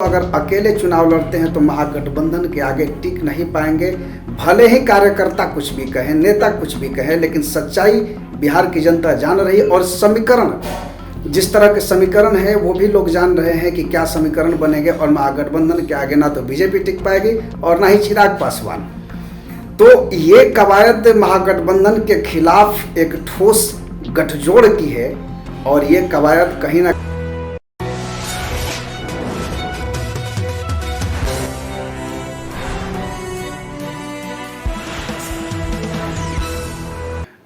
अगर अकेले चुनाव लड़ते हैं तो महागठबंधन के आगे टिक नहीं पाएंगे। भले ही कार्यकर्ता कुछ भी कहें, नेता कुछ भी कहें, लेकिन सच्चाई बिहार की जनता जान रही है। और समीकरण, जिस तरह के समीकरण है वो भी लोग जान रहे हैं कि क्या समीकरण बनेंगे। और महागठबंधन के आगे ना तो बीजेपी टिक पाएगी और ना ही चिराग पासवान। तो ये कवायद महागठबंधन के खिलाफ एक ठोस गठजोड़ की है और ये कवायद कहीं ना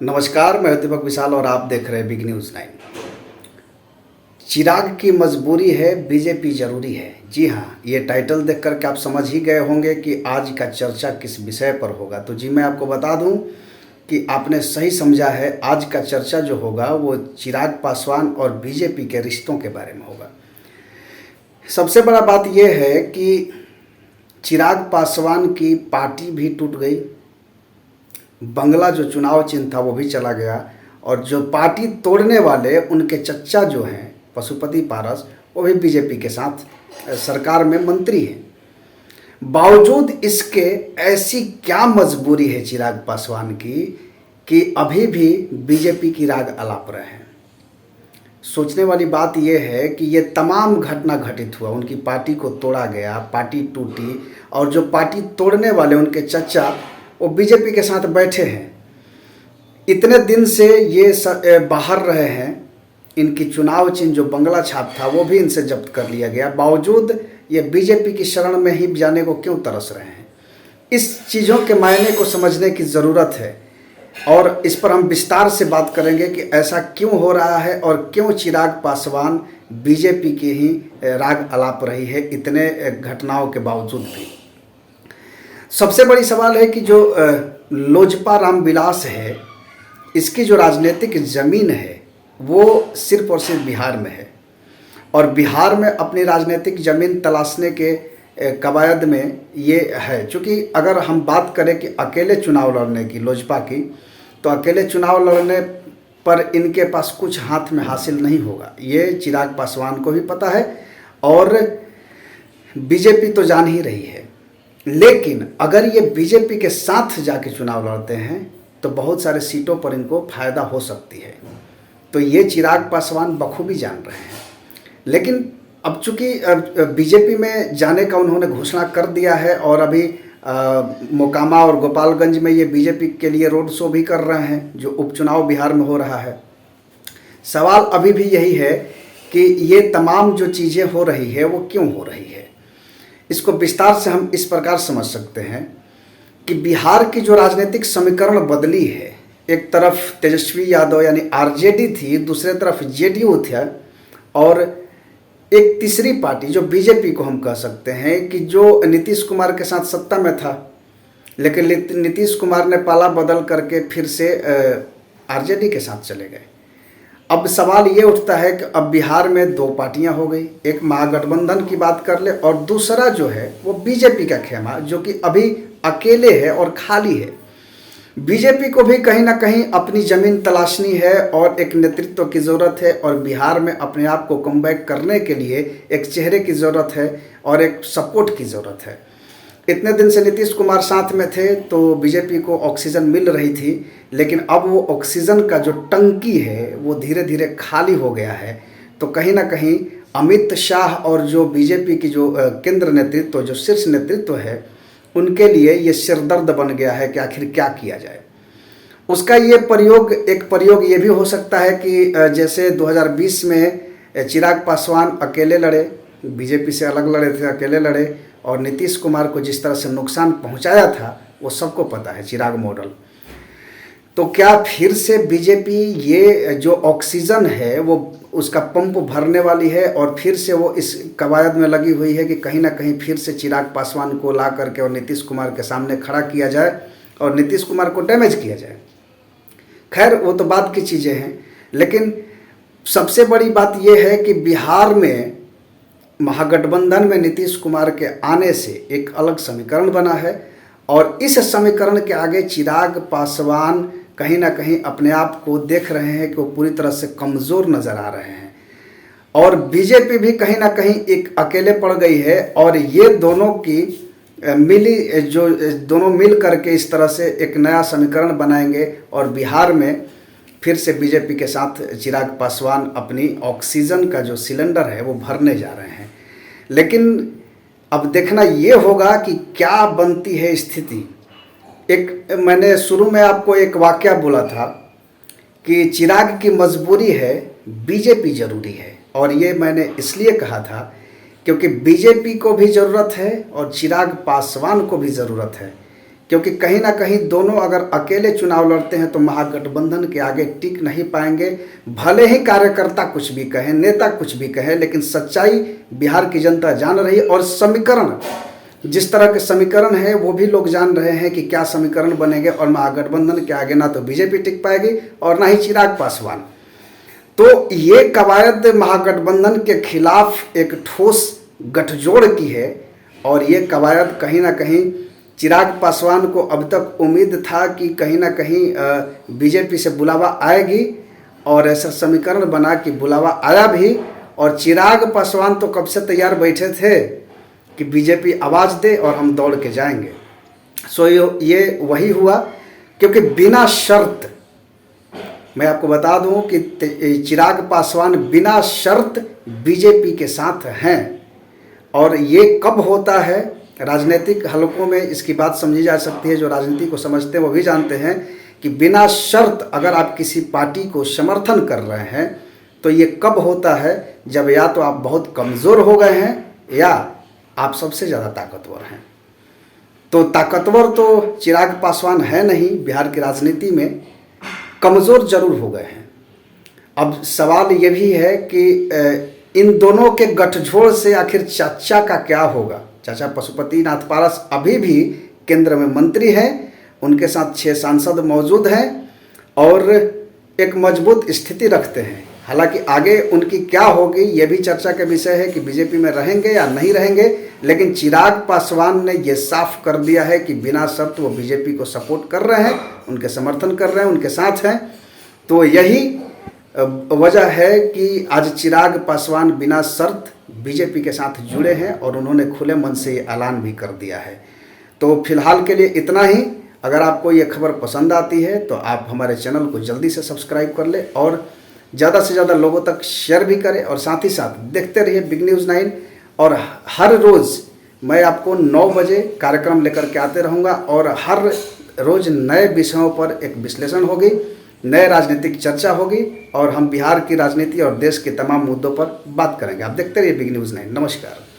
नमस्कार, मैं दीपक विशाल और आप देख रहे हैं बिग न्यूज़ 9। चिराग की मजबूरी है, बीजेपी जरूरी है। जी हाँ, ये टाइटल देख करके आप समझ ही गए होंगे कि आज का चर्चा किस विषय पर होगा। तो जी मैं आपको बता दूं कि आपने सही समझा है। आज का चर्चा जो होगा वो चिराग पासवान और बीजेपी के रिश्तों के बारे में होगा। सबसे बड़ा बात यह है कि चिराग पासवान की पार्टी भी टूट गई, बंगला जो चुनाव चिन्ह था वो भी चला गया, और जो पार्टी तोड़ने वाले उनके चच्चा जो हैं पशुपति पारस, वो भी बीजेपी के साथ सरकार में मंत्री हैं। बावजूद इसके ऐसी क्या मजबूरी है चिराग पासवान की कि अभी भी बीजेपी की राग अलाप रहे हैं। सोचने वाली बात यह है कि ये तमाम घटना घटित हुआ, उनकी पार्टी को तोड़ा गया, पार्टी टूटी, और जो पार्टी तोड़ने वाले उनके चच्चा वो बीजेपी के साथ बैठे हैं। इतने दिन से ये बाहर रहे हैं। इनकी चुनाव चिन्ह जो बंगला छाप था वो भी इनसे जब्त कर लिया गया। बावजूद ये बीजेपी की शरण में ही जाने को क्यों तरस रहे हैं, इस चीज़ों के मायने को समझने की ज़रूरत है। और इस पर हम विस्तार से बात करेंगे कि ऐसा क्यों हो रहा है और क्यों चिराग पासवान बीजेपी की ही राग अलाप रही है इतने घटनाओं के बावजूद भी। सबसे बड़ी सवाल है कि जो लोजपा रामविलास है, इसकी जो राजनीतिक ज़मीन है वो सिर्फ और सिर्फ बिहार में है। और बिहार में अपनी राजनीतिक ज़मीन तलाशने के कवायद में ये है। चूँकि अगर हम बात करें कि अकेले चुनाव लड़ने की लोजपा की, तो अकेले चुनाव लड़ने पर इनके पास कुछ हाथ में हासिल नहीं होगा। ये चिराग पासवान को भी पता है और बीजेपी तो जान ही रही है। लेकिन अगर ये बीजेपी के साथ जाके चुनाव लड़ते हैं तो बहुत सारे सीटों पर इनको फायदा हो सकती है। तो ये चिराग पासवान बखूबी जान रहे हैं। लेकिन अब चूंकि बीजेपी में जाने का उन्होंने घोषणा कर दिया है और अभी मोकामा और गोपालगंज में ये बीजेपी के लिए रोड शो भी कर रहे हैं, जो उपचुनाव बिहार में हो रहा है। सवाल अभी भी यही है कि ये तमाम जो चीज़ें हो रही है वो क्यों हो रही है। इसको विस्तार से हम इस प्रकार समझ सकते हैं कि बिहार की जो राजनीतिक समीकरण बदली है, एक तरफ तेजस्वी यादव यानी आरजेडी थी, दूसरे तरफ जेडीयू था, और एक तीसरी पार्टी जो बीजेपी को हम कह सकते हैं कि जो नीतीश कुमार के साथ सत्ता में था, लेकिन नीतीश कुमार ने पाला बदल करके फिर से आरजेडी के साथ चले गए। अब सवाल ये उठता है कि अब बिहार में दो पार्टियां हो गई, एक महागठबंधन की बात कर ले और दूसरा जो है वो बीजेपी का खेमा, जो कि अभी अकेले है और खाली है। बीजेपी को भी कहीं ना कहीं अपनी ज़मीन तलाशनी है और एक नेतृत्व की ज़रूरत है, और बिहार में अपने आप को कमबैक करने के लिए एक चेहरे की ज़रूरत है और एक सपोर्ट की ज़रूरत है। इतने दिन से नीतीश कुमार साथ में थे तो बीजेपी को ऑक्सीजन मिल रही थी, लेकिन अब वो ऑक्सीजन का जो टंकी है वो धीरे धीरे खाली हो गया है। तो कहीं ना कहीं अमित शाह और जो बीजेपी की जो केंद्र नेतृत्व, जो शीर्ष नेतृत्व है, उनके लिए ये सिरदर्द बन गया है कि आखिर क्या किया जाए। उसका ये एक प्रयोग ये भी हो सकता है कि जैसे 2020 में चिराग पासवान अकेले लड़े, बीजेपी से अलग लड़े थे, अकेले लड़े, और नीतीश कुमार को जिस तरह से नुकसान पहुंचाया था वो सबको पता है, चिराग मॉडल। तो क्या फिर से बीजेपी ये जो ऑक्सीजन है वो उसका पंप भरने वाली है और फिर से वो इस कवायद में लगी हुई है कि कहीं ना कहीं फिर से चिराग पासवान को ला करके और नीतीश कुमार के सामने खड़ा किया जाए और नीतीश कुमार को डैमेज किया जाए। खैर वो तो बात की चीज़ें हैं, लेकिन सबसे बड़ी बात यह है कि बिहार में महागठबंधन में नीतीश कुमार के आने से एक अलग समीकरण बना है, और इस समीकरण के आगे चिराग पासवान कहीं ना कहीं अपने आप को देख रहे हैं कि वो पूरी तरह से कमज़ोर नज़र आ रहे हैं। और बीजेपी भी कहीं ना कहीं एक अकेले पड़ गई है। और ये दोनों की दोनों मिल करके इस तरह से एक नया समीकरण बनाएंगे और बिहार में फिर से बीजेपी के साथ चिराग पासवान अपनी ऑक्सीजन का जो सिलेंडर है वो भरने जा रहे हैं। लेकिन अब देखना ये होगा कि क्या बनती है स्थिति। एक मैंने शुरू में आपको एक वाकया बोला था कि चिराग की मजबूरी है, बीजेपी जरूरी है। और ये मैंने इसलिए कहा था क्योंकि बीजेपी को भी ज़रूरत है और चिराग पासवान को भी ज़रूरत है, क्योंकि कहीं ना कहीं दोनों अगर अकेले चुनाव लड़ते हैं तो महागठबंधन के आगे टिक नहीं पाएंगे। भले ही कार्यकर्ता कुछ भी कहें, नेता कुछ भी कहें, लेकिन सच्चाई बिहार की जनता जान रही है। और समीकरण, जिस तरह के समीकरण है वो भी लोग जान रहे हैं कि क्या समीकरण बनेंगे। और महागठबंधन के आगे ना तो बीजेपी टिक पाएगी और ना ही चिराग पासवान। तो ये कवायद महागठबंधन के खिलाफ एक ठोस गठजोड़ की है। और ये कवायद कहीं ना कहीं चिराग पासवान को अब तक उम्मीद था कि कहीं ना कहीं बीजेपी से बुलावा आएगी, और ऐसा समीकरण बना कि बुलावा आया भी। और चिराग पासवान तो कब से तैयार बैठे थे कि बीजेपी आवाज़ दे और हम दौड़ के जाएंगे। सो ये वही हुआ, क्योंकि बिना शर्त, मैं आपको बता दूं कि चिराग पासवान बिना शर्त बीजेपी के साथ हैं। और ये कब होता है, राजनीतिक हलकों में इसकी बात समझी जा सकती है। जो राजनीति को समझते हैं वो भी जानते हैं कि बिना शर्त अगर आप किसी पार्टी को समर्थन कर रहे हैं तो ये कब होता है, जब या तो आप बहुत कमज़ोर हो गए हैं या आप सबसे ज़्यादा ताकतवर हैं। तो ताकतवर तो चिराग पासवान है नहीं, बिहार की राजनीति में कमज़ोर जरूर हो गए हैं। अब सवाल ये भी है कि इन दोनों के गठजोड़ से आखिर चाचा का क्या होगा। चाचा पशुपति नाथ पारस अभी भी केंद्र में मंत्री हैं, उनके साथ 6 सांसद मौजूद हैं और एक मजबूत स्थिति रखते हैं। हालांकि आगे उनकी क्या होगी ये भी चर्चा का विषय है कि बीजेपी में रहेंगे या नहीं रहेंगे। लेकिन चिराग पासवान ने ये साफ कर दिया है कि बिना शर्त वो बीजेपी को सपोर्ट कर रहे हैं, उनके समर्थन कर रहे हैं, उनके साथ हैं। तो यही वजह है कि आज चिराग पासवान बिना शर्त बीजेपी के साथ जुड़े हैं और उन्होंने खुले मन से ये ऐलान भी कर दिया है। तो फिलहाल के लिए इतना ही। अगर आपको ये खबर पसंद आती है तो आप हमारे चैनल को जल्दी से सब्सक्राइब कर ले और ज़्यादा से ज़्यादा लोगों तक शेयर भी करें। और साथ ही साथ देखते रहिए बिग न्यूज़ 9। और हर रोज़ मैं आपको 9 बजे कार्यक्रम लेकर के आते रहूँगा और हर रोज़ नए विषयों पर एक विश्लेषण होगी, नए राजनीतिक चर्चा होगी और हम बिहार की राजनीति और देश के तमाम मुद्दों पर बात करेंगे। आप देखते रहिए बिग न्यूज़ 9। नमस्कार।